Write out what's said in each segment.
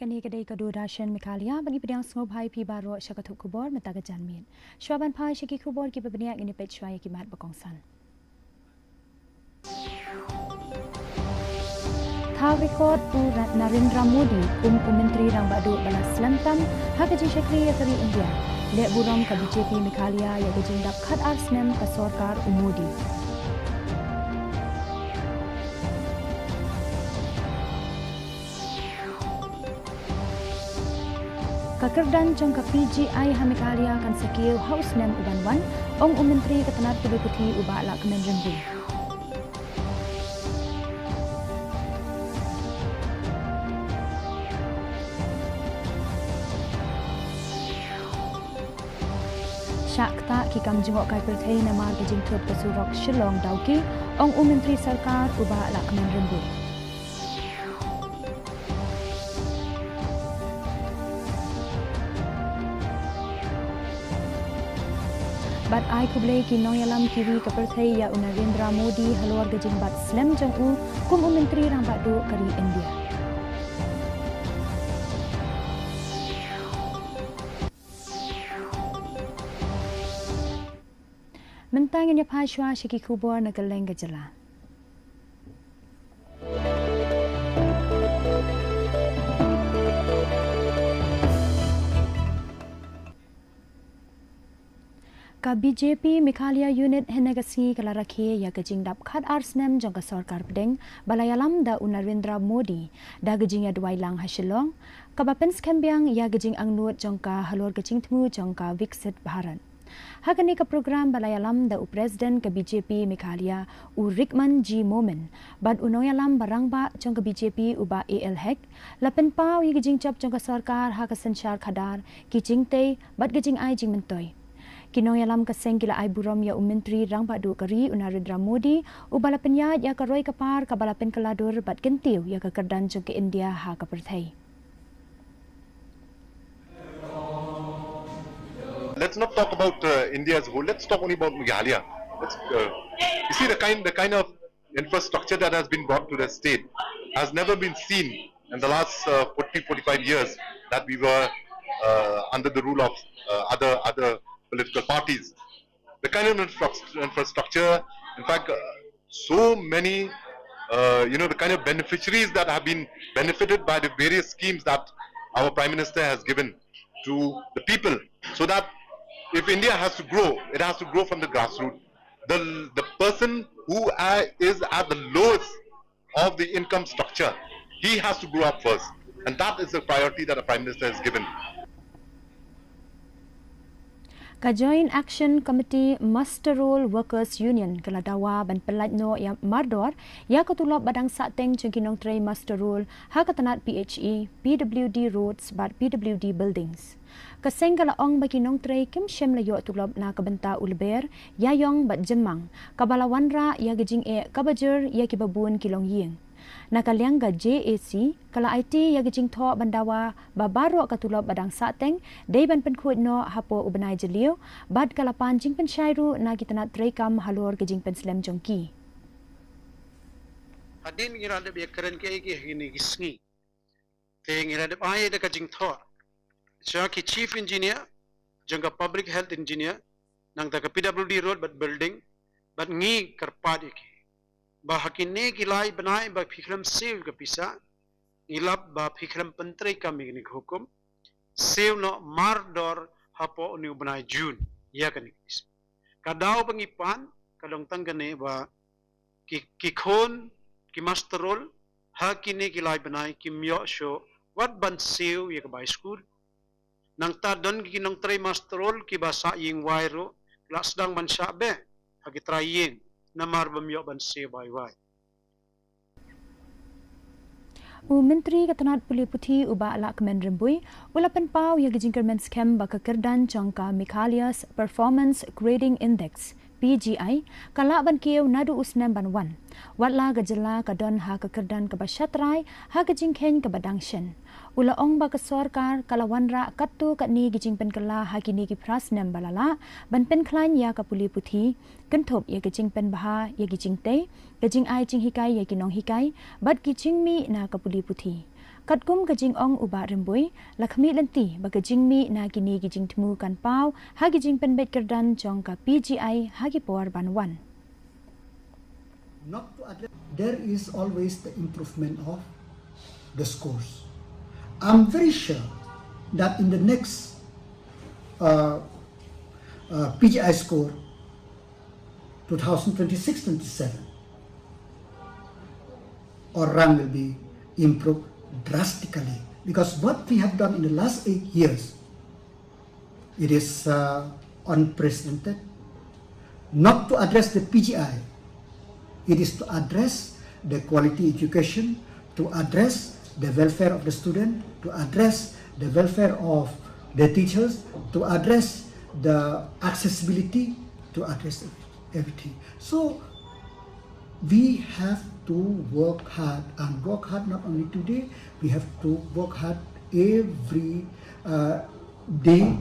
Kani kedai kedua dasyan Meghalaya bagi pedang sengobai pi baru syakatuk Khubor mentaga janmin. Syuaban pai syaki Khubor ki berbeniak ini page syai ki mat berkongsan. Thau rekod u Narendra Modi Menteri Rang Badu balas selantam hak ji syakri dari India. Lek buram ke BJP Meghalaya ya gejindap khat arsnem ke sorkar Modi. Kakerdan jangka PGI Meghalaya kan sekil House Nem Uban Wan, Ong Menteri Ketenat Kedua Putih Ubah Lak Kemen Rembu. Syak tak kikam jengok kai pertai nama gejing tuat kesurok Shillong Dauki, Ong Menteri Sarkar Ubah Lak Kemen Rembu. Bat ai kublai ki noyalam kiri ke perthai ya Narendra Modi haluar gejing bat slem jang kum Menteri Rang Badu kari India. Mentang ini phashwa syaki Khubor nagaleng gejala. Ka BJP Meghalaya unit henegasi kala rakhe ya gejing dap khat arsnem jangka sarkar pedeng balayalam da Narendra Modi da gejing ya duai lang hasilong ka bapen skembiang ya gejing angnut jangka halor gejing tmu jangka Viksit Bharat. Hakani ka program balayalam da Presiden ke BJP Meghalaya Rikman G Momen bad unoyalam barangba jangka BJP uba AL Hek lapen pau ya gejing cap jangka sarkar ha ka sanchar khadar kijing te bad gejing ai jing mentoy. Kinoyalam kaseng kila ay buram ya Menteri Rang Badu kari Narendra Modi ubalapen ya karoy kapar kabalapen kaladur bat kentiu ya kekerdan jong ke India ha kaperthai. Let's not talk about India as a whole. Let's talk only about Meghalaya. You see the kind of infrastructure that has been brought to the state has never been seen in the last 40-45 years that we were under the rule of other political parties. The kind of infrastructure, in fact, so many, the kind of beneficiaries that have been benefited by the various schemes that our Prime Minister has given to the people. So that if India has to grow, it has to grow from the grassroots. The person who is at the lowest of the income structure, he has to grow up first. And that is the priority that the Prime Minister has given. Ka Joint Action Committee Master Roll Workers Union Kaladawa ban pelatno yang mardor ya ketulop badang sateng jengkinong tray Master Roll ha katanat PHE PWD roads bat PWD buildings. Kaseng kalaong baginong tray kim syem layo tulop na kabenta ulber yayong bat jemang kabalawanra ya gejing kabajer ya kibabun kilong ying. Nakaliangga JAC kala IT ya gejing tho bandawa babaro katulop badang sateng day ban penkhut no hapo ubenai jeliu bad kalapan jing pensyairu na kitanat trekam halor gejing penslem jongki. Adin ngiradap ya keren ke gini gisngi. Te ngiradap ay da gejing tho. So ki chief engineer jangka public health engineer nang ta PWD road but building but ngi karpad iki. Bahakini kilai benai bah fikram sew ke pisa ilap bah fikram penteri kami ni hukum sew no mardor hapo ni benai Jun ya kan ikis kadau pengipan kadang tanggane bah kikon ki masterol hakini kilai benai kimyo show wat ban sew ya ke by school nang tadon kinong tray masterol ki basa ying wairo kelas sedang ban syabe hagi trying namar bamyo ban se bye. Menteri Ketenat Pulih Putih Ubah Alak Kemen Rembui ulapan pau ya gejing kermen skem baka kerdan jangka Meghalaya's Performance Grading Index PGI kala ban kieu nadu usnem ban wan watla gejala kadon ha kekerdan ke basyatrai ha gejing ken ke badang shen ula ong ba ke sarkar kalawanra kattu katni gejing pen kala ha kini ki prasnem balala ban pen klan ya ka Pulih Putih kenthop ya gejing pen baha ya gejing te gejing ai jing hikai ya kinong hikai bat gejing mi na ka Pulih Putih Katkum gajing ong uba rembui, lakhmi lenti bagajing mi na gini gijing temu kan pau, ha gijing penbet kerdan jong ka PGI hagi por banwan. Not to address, there is always the improvement of the scores. I'm very sure that in the next PGI score 2026-27, our rank will be improved drastically, because what we have done in the last 8 years, it is unprecedented. Not to address the PGI, it is to address the quality education, to address the welfare of the student, to address the welfare of the teachers, to address the accessibility, to address everything. So we have to work hard, and work hard not only today, we have to work hard every day.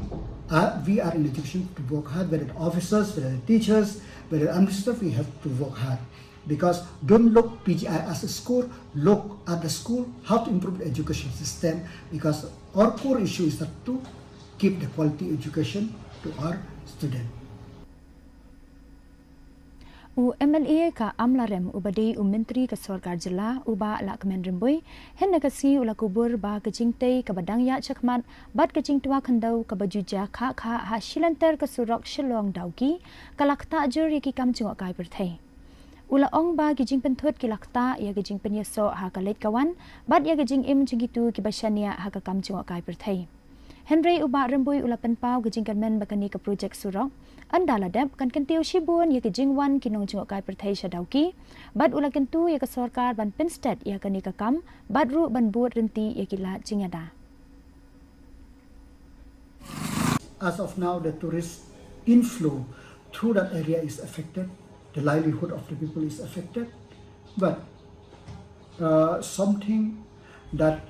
We are in education to work hard, whether officers, whether teachers, whether administrators, we have to work hard. Because don't look PGI as a score, look at the school, how to improve the education system, because our core issue is that to keep the quality education to our students. U MLA ka amlarem ubadi menteri ke Sarkar Jila uba la kemen rembui hen negasi ula kubur ba kejingtei ke badang ya chakmat bat kejing tua khandau ke bajuja kha ha shilanter ke surok shilong dauki kalakta jur yaki kam chingok kai berthai ula ong ba kejing penthut ki lakta ya kejing penyeso ha kalet kawan bat ya kejing im jingitu ki basania ha ka kam chingok kai berthai Henry uba rembui ula penpau kejing kanmen bakani ke projek surok anda ladap kan kentiu shibun ya ke jingwan kinong jingok kai perthai shadauki bad ula kentu ya ke sarkar ban pinstat ya ke nikakam badru ban buat renti ya kila jingada. As of now, the tourist inflow through that area is affected, the livelihood of the people is affected, but something that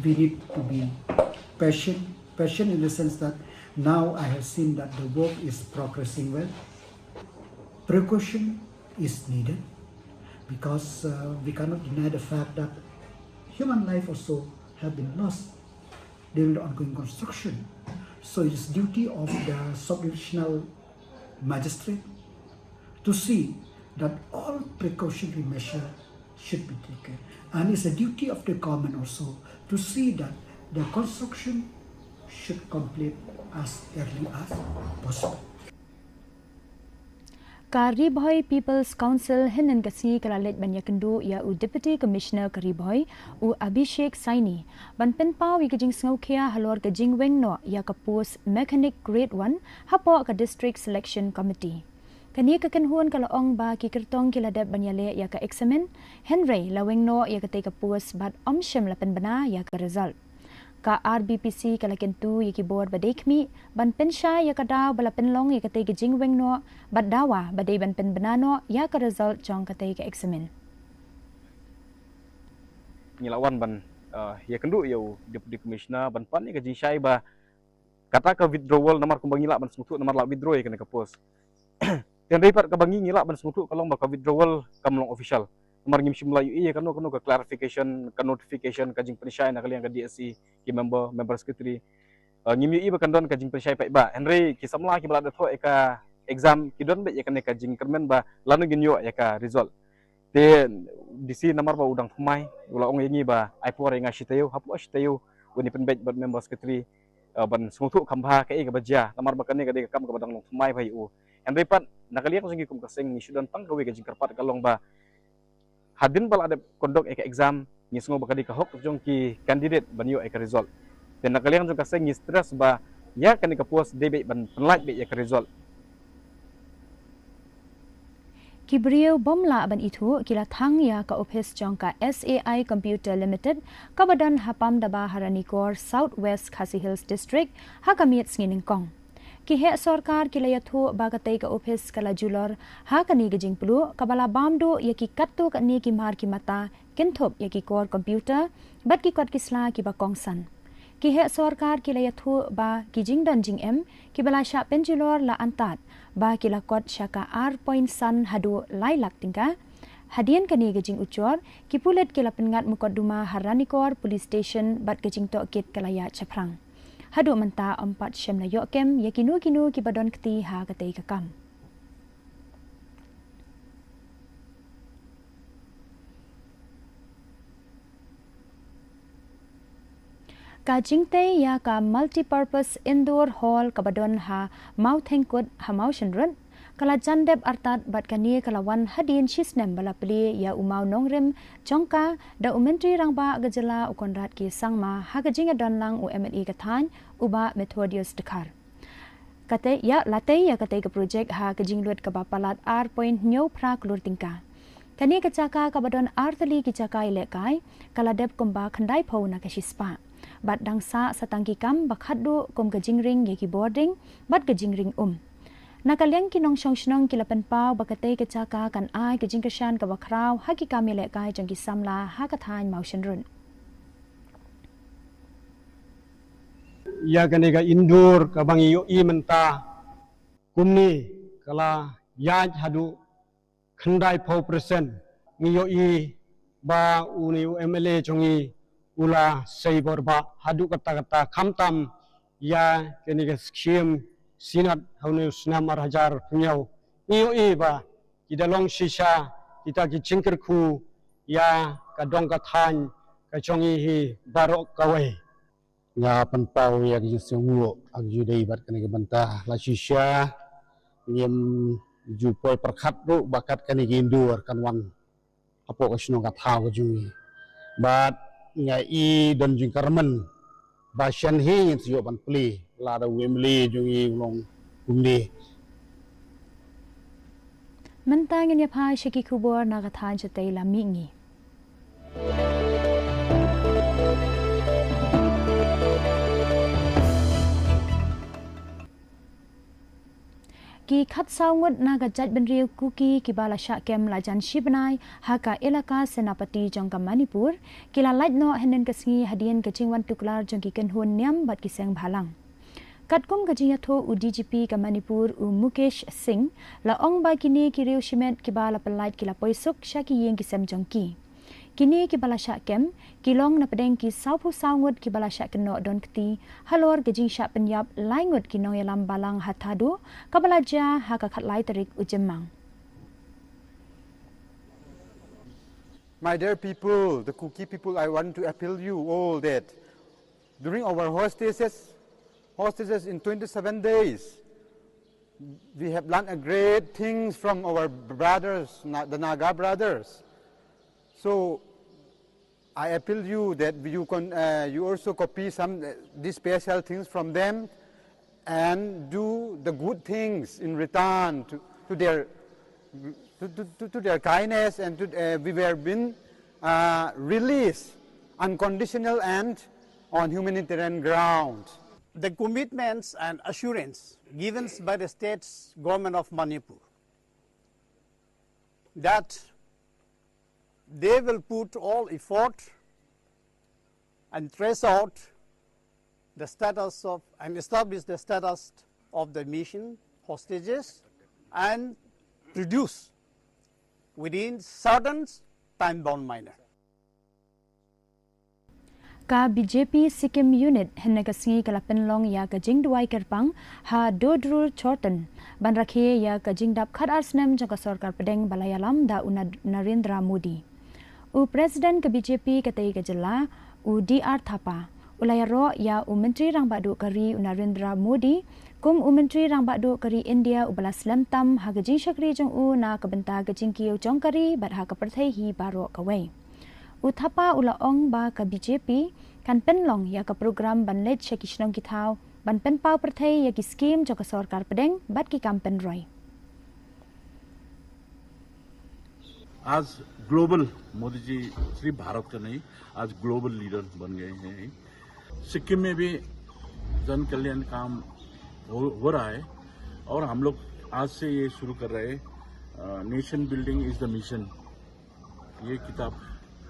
we need to be patient in the sense that now I have seen that the work is progressing well. Precaution is needed, because we cannot deny the fact that human life also have been lost during the ongoing construction. So it is duty of the sub-divisional magistrate to see that all precautionary measures should be taken. And it's a duty of the government also to see that the construction should complete as early as possible. Kariboy People's Council hinan kasi kalalit banyakendu ya u Deputy Commissioner Kariboy u Abhishek Saini ban penpau wi kejing sngokia halor kejing wengno ya kapus Mechanic Grade 1 hapo ka District Selection Committee. Kani kakenhuan kalaong ba ki kertong kiladap banyale ya ka examine Henry lawengno ya ka kapus bat omshem lapen bana ya ka result. Ka RBPC kalakentu yaki board badekmi ban pensha ya kadaw bala penlong ya katay gijing wengno badawa baday ban penbenano ya ka result jong katay ka examine Ngilawan ban ya kendu yo deputy commissioner ban pan ya gijing syai ba kata ka withdrawal namar kumbang ngila ban smutu namar la withdraw ya kena ka pos dan dapat ka bangi ngila ban smutu kalong ba ka withdrawal kamlong official namar ngim simlayu iya kanu ka clarification ka notification ka jing pensyai na kalian ka DSC ki member secretary ngim yu ba kandon ka jing pensyai pa ba Henry ki samla ki balada tho ka exam ki don be ya kan ka jing kermen ba lanu ginyo ya ka result te disi namar ba udang thumai ula ong yengi ba ai por nga shitayo hapu shitayo woni penbet ba member secretary ban smutu kambha ka e ka baja namar ba kane ka de kam ka badang long thumai bai u Henry pat nakalian ko singi kum kaseng ni sudan tang ka we ka jing karpat kalong ba hadin bal ada kondok eka exam ngisngo bakadi ka hok jong ki candidate banyo eka result dan nakalian jong kaseng ni stress ba ya kan ka puas debe ban penlait be eka result Kibriyo bomla ban itu kila thang ya ka office jong ka SAI Computer Limited ka badan hapam daba haranikor South West Khasi Hills District ha kamiet sngin kong Kihe sarkar kilayathu bagatay ka office kala julor ha kani gajing pulu kabala bamdo yaki katto kani ki mar ki mata kinthop yaki core computer bat ki kot kisla ki ba kongsan kihe sarkar kilayathu ba kijing donjing m kibala sha penjulor la antat ba kilakot syaka r point san hadu lailak tingka Hadian kani gajing ucor kipulet kila pengat mukoduma haranikor police station bat gajing tok kit kalaya Chaprang. Hadu menta 4 syam na yokem yakinu kibadon keti ha katai kakam. Kajing te ya ka multi-purpose indoor hall kabadon ha mau thengkut ha mau shenrun kala jandep artat bat kani kalawan hadin shisnem bala pli ya umau nongrem jongka da umentri rangba gajala ukonrat ki sangma ha gajing adon lang UMLE kathan uba Methodius dekar kate ya latei ya kate ke projek ha gajing lut ka bapalat R point nyo pra klur tingka kani kacaka kabadon artali kicaka ilekai kala dep komba khandai phau na kashispa bat dangsa satangki kam bakhadu kom gajing ring yaki boarding bat gajing ring Nakaliang kinong shnong kilapan pau bakatay kachaka kan ay gajing kasyan kawakraw haki kamile kay jang kisamla hakathan motion run. Ya kaniga indoor kabang iyo imenta kumni kala yaj hadu khandai 4% ngiyo i ba uni UMLE jongi ula saibor ba hadu kata kamtam ya kaniga scheme sinat haunu senamar hajar punyau niyo iba kita long sisa kita ki cingkerku ya kadong kathan kachongi hi barok kawai ya penpau ya ki sungu agju dei bat kani bantah la sisa ngem jupoi perkhat ru bakat kani gindur kanwan apo kasno katha kajui bat ngai don jingkarmen Basyan hi siyo ban pli la da wemli jungi long kumni Mentangin ya pai shiki Khubor nagathan chatay la mingi Ki khat saungut naga jaj benriu kuki ki bala syakem lajan shibnai haka elaka senapati jongka Manipur kila lait no henen kasngi hadian kecingwan tuklar jongki kenhun niam bat kiseng bhalang Katkum kajing yatho u DGP ka Manipur u Mukesh Singh la ong ba kini ki riu shimet ki bala pelait kila poisuk syaki yeng kisem jongki Kini ki bala syakem kilong na pedeng ki saupu saungut ki bala syak kenok don keti halor gajing syak penyap laingut kinong yalam balang hatadu kabalaja haka khat lai tarik ujemang. My dear people, the Kuki people, I want to appeal you all that during our hostages in 27 days, we have learned a great things from our brothers, the Naga brothers. So I appeal you that you also copy these special things from them and do the good things in return to their kindness and we were been released unconditional and on humanitarian ground. The commitments and assurance given by the state's government of Manipur that they will put all effort and trace out the status of and establish the status of the mission hostages and produce within certain time-bound manner. Ka BJP Sikkim unit hennagasngi kalapen long ya kajing duai kerpang ha dodrul chorten ban rakhe ya kajing dap khat arsnem jaka sarkar pedeng balayalam da Narendra Modi u president ke BJP katai kajala u DR Thapa ulayaro ya u menteri rang badu kari Narendra Modi kum u menteri rang badu kari India u balas lamtam ha kajing syakri jong u na kabenta kajing kiu jong kari bat ha kaperthai hi baro kawai Uthapa ula ong ba ka BJP kan penlong ya ka program banlet shakishnong kithau ban pen pau perthai ya ki scheme jo ka sarkar pedeng bat ki campaign roi आज ग्लोबल मोदी जी सिर्फ भारत का नहीं आज global leader बन गए हैं सिक्किम में भी जन कल्याण काम हो रहा है और हम लोग आज से ये शुरू कर रहे हैं nation building is the mission ये किताब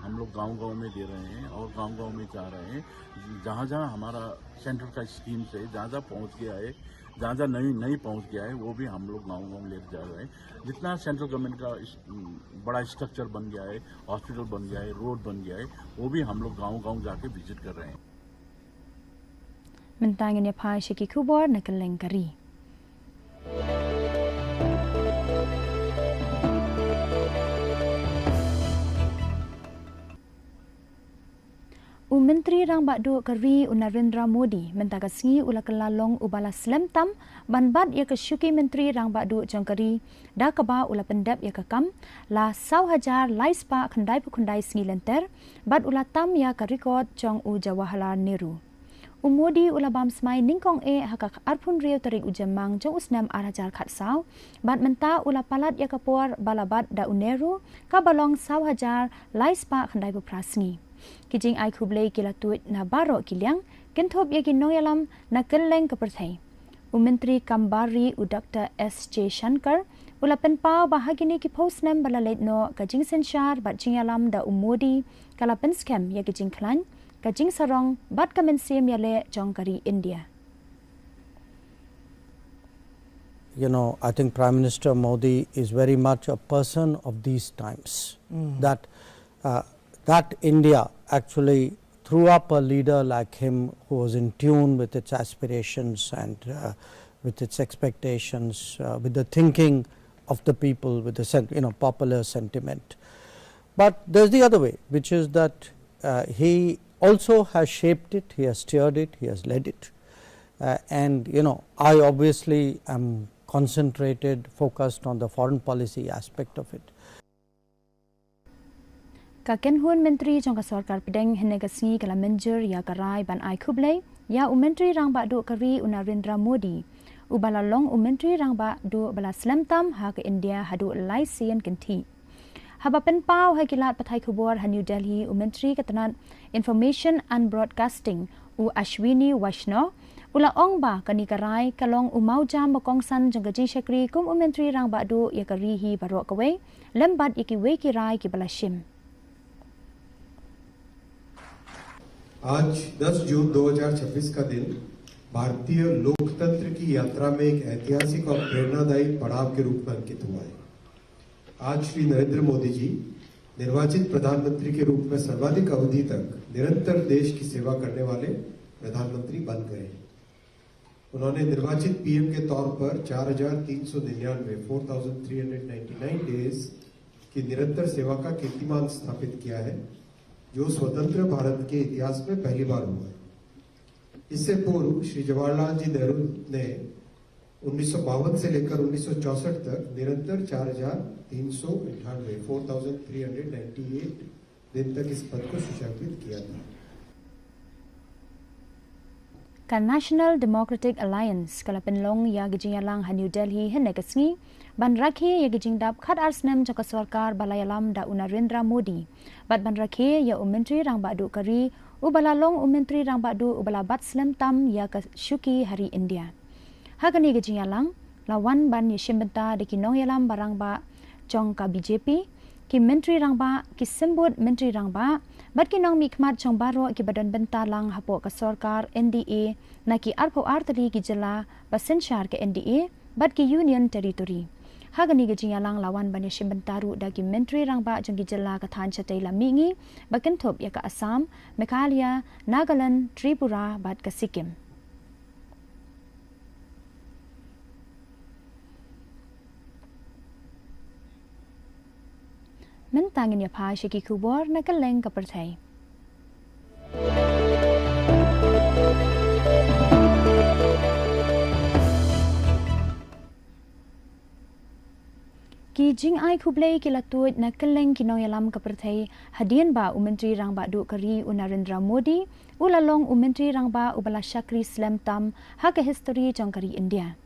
हम लोग गांव-गांव में दे रहे हैं और गांव-गांव में जा रहे हैं। जहाँ-जहाँ हमारा सेंटर का स्कीम से जहाँ-जहाँ पहुँच गया है, जहाँ-जहाँ नहीं पहुँच गया है, वो भी हम लोग गांव-गांव लेकर जा रहे हैं। जितना सेंट्रल गवर्नमेंट का बड़ा स्ट्रक्चर बन गया है, हॉस्पिटल बन गया है, रोड बन गया है, वो भी हम लोग गांव-गांव जाके विजिट कर रहे हैं। Mentang ini apa Syeki Khubor nak kelengkari. Menteri Rang Bakdo Kari Narendra Modi mentakasngi ula kelalong ubala Slam Tam banbat ia kesyuki Menteri Rang Bakdo Jangkari dah keba ula pendap ia kekam la 1,000 laispa kendai pekundai sengi lenter bad ula tam ia ke rekod jong u Jawaharlal Nehru. Modi ula bam smai ningkong hakak arpun riau tarik ujamang jong usnam arajar khat saw bad menta ula palat ia kapor balabat da Nehru ka balong 1,000 laispa kendai beprasngi. Kijing ai khublei kila tuit na baro kiliang kentop ya kinong yalam na keleng keperthai. Menteri Kambari Dr. S.J. Shankar ula penpau bahagini ki postnam balalet no kajing sensyar bat jing yalam da Modi kala pen scam ya kajing klan kajing sarong bat kamensim ya le jongkari India. You know, I think Prime Minister Modi is very much a person of these times. That India actually threw up a leader like him who was in tune with its aspirations and with its expectations, with the thinking of the people, with the popular sentiment. But there's the other way, which is that he also has shaped it, he has steered it, he has led it. And I obviously am concentrated, focused on the foreign policy aspect of it. Kaken hun menteri jong sarkar pedeng henegasi kala menjer ya karai ban ai khublei ya menteri Rang Bakdo Kari Narendra Modi ubala long menteri Rang Bakdo bala Slam Tam ha ke India hadu lai sian kenti haba pen pau ha kilat pathai khubor ha New Delhi menteri ketenat Information and Broadcasting Ashwini Vaishnaw ula ong ba kani karai kalong umau jam bakong san jong gaji shakri kum menteri Rang Bakdo ya kari hi barok kawe lembat iki we kirai ki bala shim. आज 10 जून 2026 का दिन भारतीय लोकतंत्र की यात्रा में एक ऐतिहासिक और प्रेरणादायी पड़ाव के रूप में अंकित हुआ है। आज श्री नरेंद्र मोदी जी निर्वाचित प्रधानमंत्री के रूप में सर्वाधिक अवधि तक निरंतर देश की सेवा करने वाले प्रधानमंत्री बन गए हैं। उन्होंने निर्वाचित पीएम के तौर पर 4,399 डेज की निरंतर सेवा का कीर्तिमान स्थापित किया है, जो स्वतंत्र भारत के इतिहास में पहली बार हुआ है। इससे पूर्व श्री जवाहरलाल जी नेहरू ने 1952 से लेकर 1964 तक निरंतर 4,398 दिन तक इस पद को सुशासित किया था। Ka National Democratic Alliance kala penlong ya gijingalang ha New Delhi henekasngi ban rakhe ya gijingdap khat arsnem jaka sarkar balayalam da Narendra Modi bat ban rakhe ya menteri Rang Bakdo Kari ubalalong menteri Rang Bakdo ubala bat Slam Tam ya ka syuki hari India hakani gijingalang lawan ban yishembenta de kinong yalam barang ba jong ka BJP ki menteri Rang Ba ki sembut menteri Rang Ba bat kinong mikmat jong baro ki badan bentalang hapo ka sarkar NDA na ki arpo artari ki jela basensyar ke NDA bat ki union territory hagani gijingalang lawan ban yishembentaru da ki menteri Rang Ba jong ki jela ka than chatai la mingi bakentop ya ka Assam Meghalaya Nagaland Tripura bat ka Sikkim. Mentangin ya pa Syeki Khubor na kaleng kaperthai. Ki jing ai khublei ki latuit na kaleng kinong yalam kaperthai hadian ba menteri Rang Bakdo Kari Narendra Modi ulalong menteri Rang Ba ubala syakri Slam Tam ha ke history jong kari India.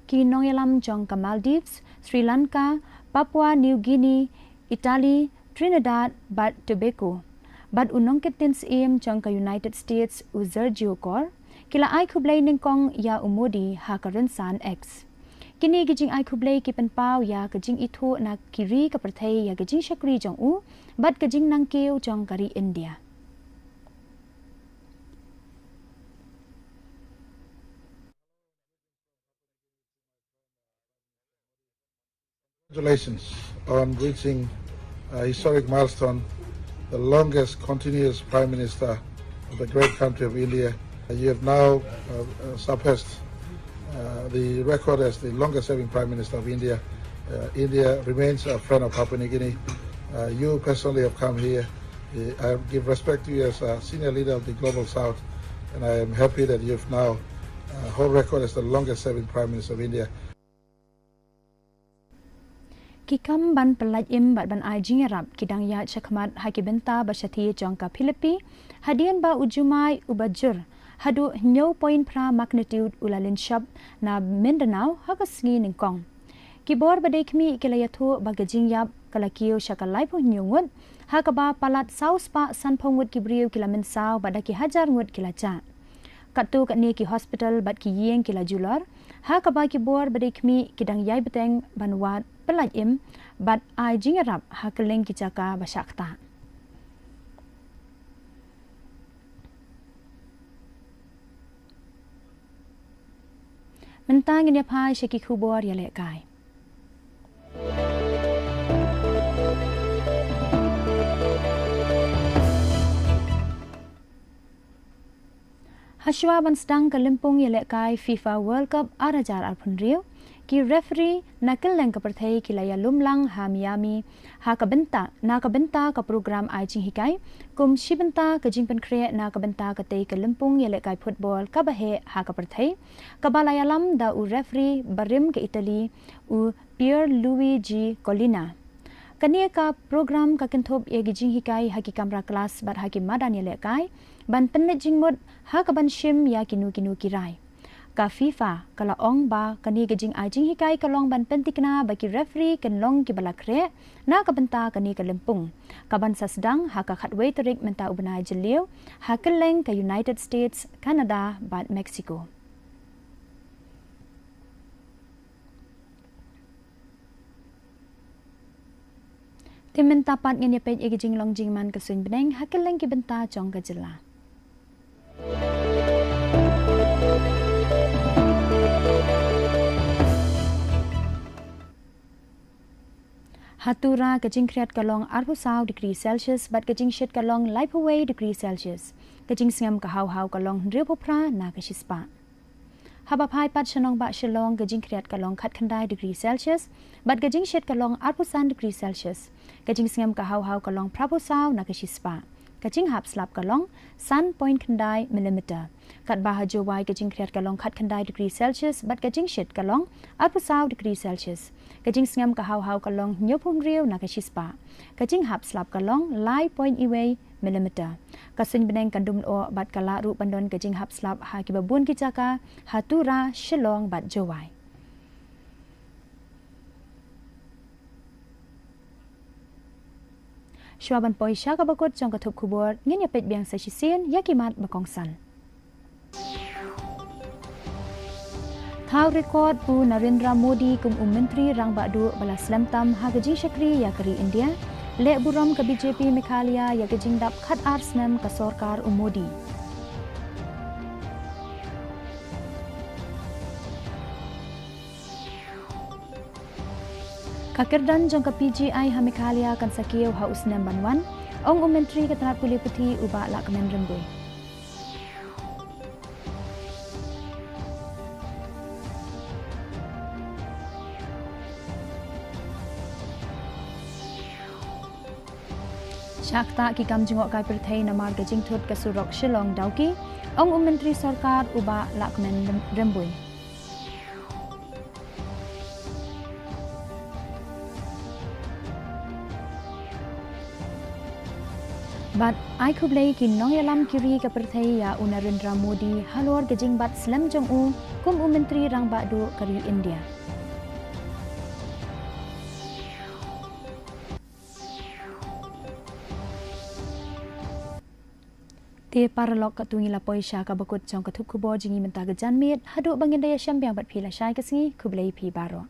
Ki nong yalam jong ka Maldives, Sri Lanka, Papua New Guinea, Italy, Trinidad, bat Tobago, bat unong kitins jong ka United States Sergio Kor, kila ai khublei ningkong ya Modi ha ka Rensan X. Kini gijing ai khublei ki penpau ya gijing itu na kiri ka perthai ya gijing shakri jong u bat gijing nang keu jong kari India. Congratulations on reaching a historic milestone, the longest continuous Prime Minister of the great country of India. You have now surpassed the record as the longest serving Prime Minister of India. India remains a friend of Papua New Guinea. You personally have come here. I give respect to you as a senior leader of the Global South, and I am happy that you have now hold record as the longest serving Prime Minister of India. Kikam ban pelaj im bat ban ai jingarap kidang ya chakmat hakibenta basyati jongka Philippi hadian ba ujumai ubajur hadu nyau point pra magnitude ulalin shab na Mindanao hagasngi ningkong. Khubor badekmi kelayathu bagajing yap kalakio shakalai po nyungut hakaba palat saus pa sanpongut kibriu kilamin saw badaki hajar ngut kilacha. Katu katni ki hospital bat ki yeng kila jular hakaba Khubor badekmi kidang yai beteng banwat pelaj im bat ai jingarap hakeleng kijaka basyakta. Mentang ini pai Syekh Khubor ya lekai. Haswa ban sedang kelimpung ya lekai FIFA World Cup arajar alpun riu ki referee nakeleng ke perthai kilaya lumlang ha Miami ha kabenta na kabenta ka program ai jing hikai kum shibenta ka jingpen kre na kabenta ka tei kelimpung ya lekai football ka bahe ha ka perthai kabalaya lam da u referee barim ke Italy u Pier Luigi Collina kania ka program ka kenthop ye jing hikai ha ki kamera kelas bat ha ki madan ya lekai ban pennet jingmut ha ka ban shim ya kinu kirai ka FIFA kala ong ba kani gajing ajing hikai kalong ban pentikna bagi referee kan long ki balakre na ka benta kani ka lempung kaban sasdang ha ka khatway tarik menta ubnai jeliu ha keleng ka United States Canada bat Mexico. Timen tapat ngene pej igijing long jingman ka swing beneng ha keleng ki benta jong ka jela. Hatura kajing kriat kalong 40 degree Celsius bat kajing shit kalong life away degree Celsius kajing singam ka hau kalong riu popra na ka shispa haba phai pat shanong ba shalong kajing kriat kalong khat khandai degree Celsius bat kajing shit kalong 40 degree Celsius kajing singam ka hau kalong praposau na ka shispa kajing hap slap kalong sun point khandai millimeter kat bahajo wai kajing kriat kalong khat khandai degree Celsius bat kajing shit kalong 40 degree Celsius kajing singam ka hau kalong nyopun riu na ka shispa kajing hap slap kalong lai point iway millimeter kasing beneng kandum o bat kala ru pandon kajing hap slap ha ki babun ki jaka hatura shilong bat jowai Shwaban poisha ka bakot jong ka thup khubor ngin ya pet biang sa shisien yakimat bakongsan Thau rekod pu Narendra Modi kum menteri rang badu bala slamtam ha gajing shakri ya kari India le buram ka BJP Meghalaya ya gajing dap khat arsnam ka sarkar Modi Kakirdan jong ka PGI ha Meghalaya kan sakiyo ha usnam banwan ong menteri ka tanat puli puthi uba la kemen rembui Syakta ki kam jengok kai perthai namar gajing thut ka surok shilong dauki ong menteri sarkar uba la kemen rembui Bat ai khublei ki nongyalam kiri ka perthai ya Narendra Modi halor gajing bat slam jong u kum menteri rang badu kari India E paralog katungi la poisha ka bakut chong ka thuk khubor jingi menta ga janmit hadu bangin daya syambyang bat phila shai ka singi khublei phi baro